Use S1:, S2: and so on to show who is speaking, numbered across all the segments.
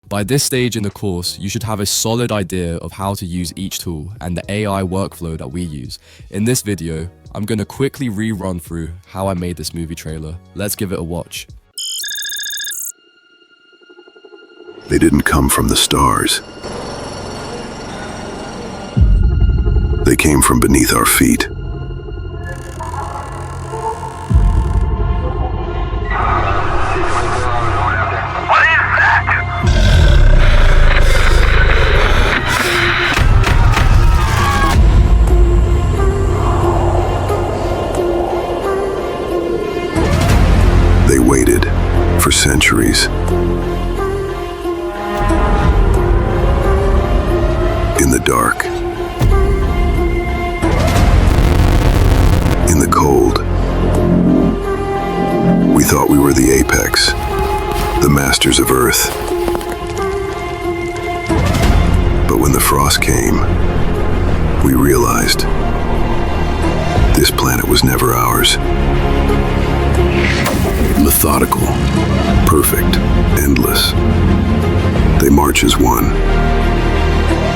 S1: By this stage in the course, you should have a solid idea of how to use each tool and the AI workflow that we use. In this video, I'm going to quickly rerun through how I made this movie trailer. Let's give it a watch.
S2: They didn't come from the stars. They came from beneath our feet. They waited for centuries. In the dark. In the cold. We thought we were the apex, the masters of Earth. But when the frost came, we realized this planet was never ours. Methodical, perfect, endless. They march as one.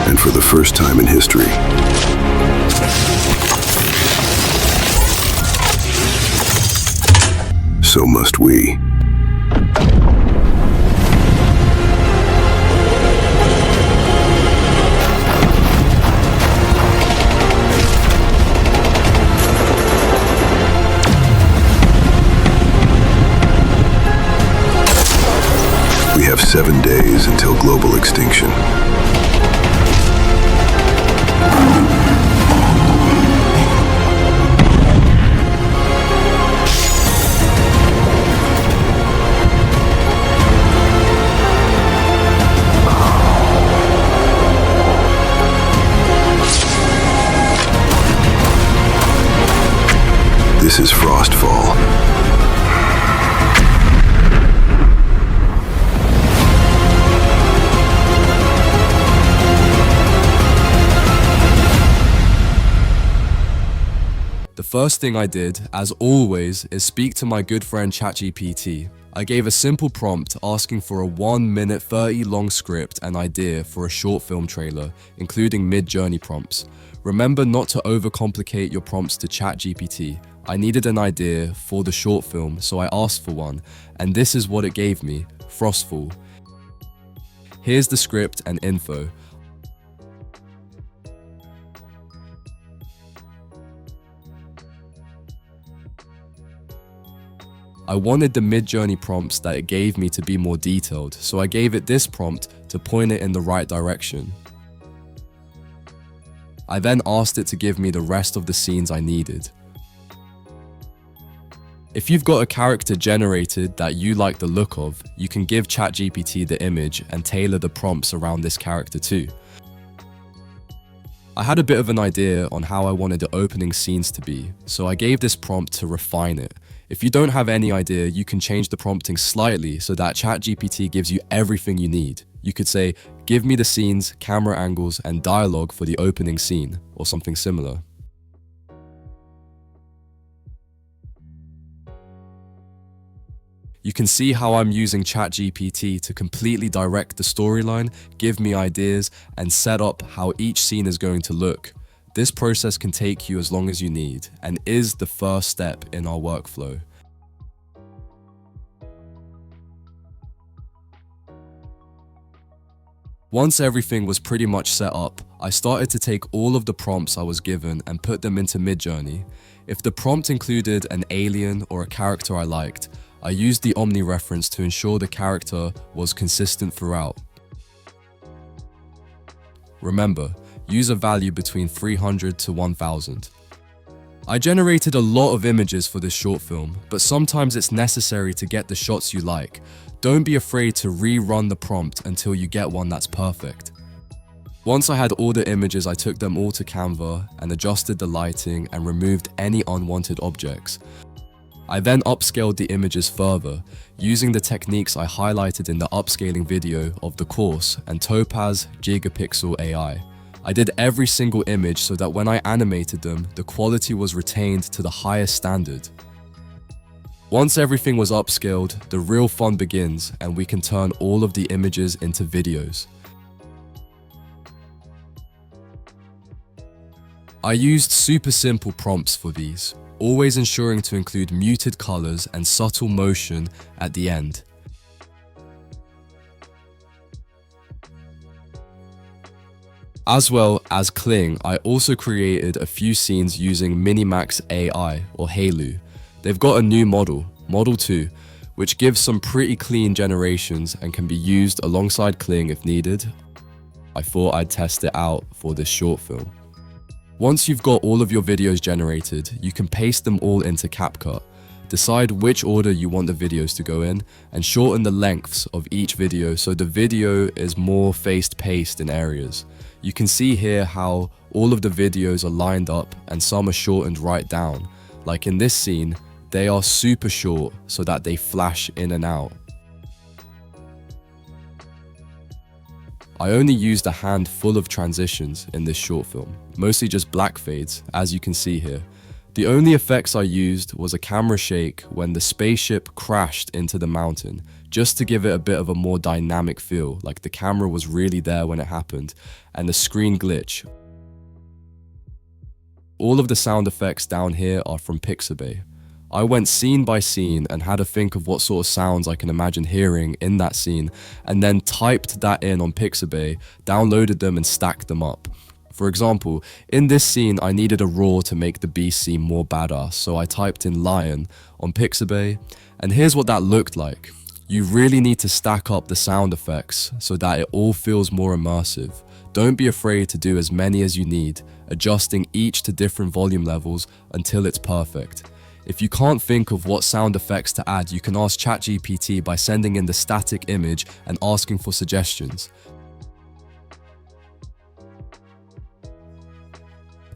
S2: And for the first time in history, so must we. We have 7 days until global extinction. This is Frostfall.
S1: The first thing I did, as always, is speak to my good friend ChatGPT. I gave a simple prompt asking for a 1-minute 30 long script and idea for a short film trailer, including mid-journey prompts. Remember not to overcomplicate your prompts to ChatGPT. I needed an idea for the short film, so I asked for one, and this is what it gave me: Frostfall. Here's the script and info. I wanted the mid-journey prompts that it gave me to be more detailed, so I gave it this prompt to point it in the right direction. I then asked it to give me the rest of the scenes I needed. If you've got a character generated that you like the look of, you can give ChatGPT the image and tailor the prompts around this character too. I had a bit of an idea on how I wanted the opening scenes to be, so I gave this prompt to refine it. If you don't have any idea, you can change the prompting slightly so that ChatGPT gives you everything you need. You could say, give me the scenes, camera angles, and dialogue for the opening scene, or something similar. You can see how I'm using ChatGPT to completely direct the storyline, give me ideas, and set up how each scene is going to look. This process can take you as long as you need, and is the first step in our workflow. Once everything was pretty much set up, I started to take all of the prompts I was given and put them into Midjourney. If the prompt included an alien or a character I liked, I used the Omni reference to ensure the character was consistent throughout. Remember, use a value between 300 to 1000. I generated a lot of images for this short film, but sometimes it's necessary to get the shots you like. Don't be afraid to rerun the prompt until you get one that's perfect. Once I had all the images, I took them all to Canva and adjusted the lighting and removed any unwanted objects. I then upscaled the images further, using the techniques I highlighted in the upscaling video of the course and Topaz Gigapixel AI. I did every single image so that when I animated them, the quality was retained to the highest standard. Once everything was upscaled, the real fun begins and we can turn all of the images into videos. I used super simple prompts for these, always ensuring to include muted colors and subtle motion at the end. As well as Kling, I also created a few scenes using Minimax AI or Hailu. They've got a new model, Model 2, which gives some pretty clean generations and can be used alongside Kling if needed. I thought I'd test it out for this short film. Once you've got all of your videos generated, you can paste them all into CapCut. Decide which order you want the videos to go in and shorten the lengths of each video so the video is more fast-paced in areas. You can see here how all of the videos are lined up and some are shortened right down. Like in this scene, they are super short so that they flash in and out. I only used a handful of transitions in this short film, mostly just black fades, as you can see here. The only effects I used was a camera shake when the spaceship crashed into the mountain, just to give it a bit of a more dynamic feel, like the camera was really there when it happened, and the screen glitch. All of the sound effects down here are from Pixabay. I went scene by scene and had to think of what sort of sounds I can imagine hearing in that scene, and then typed that in on Pixabay, downloaded them and stacked them up. For example, in this scene I needed a roar to make the beast seem more badass, so I typed in lion on Pixabay, and here's what that looked like. You really need to stack up the sound effects so that it all feels more immersive. Don't be afraid to do as many as you need, adjusting each to different volume levels until it's perfect. If you can't think of what sound effects to add, you can ask ChatGPT by sending in the static image and asking for suggestions.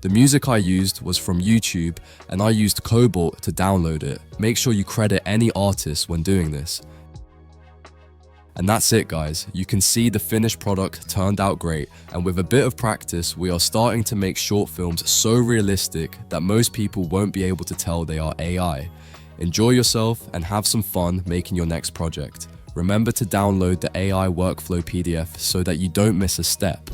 S1: The music I used was from YouTube and I used Cobalt to download it. Make sure you credit any artist when doing this. And that's it guys, you can see the finished product turned out great, and with a bit of practice we are starting to make short films so realistic that most people won't be able to tell they are AI. Enjoy yourself and have some fun making your next project. Remember to download the AI workflow PDF so that you don't miss a step.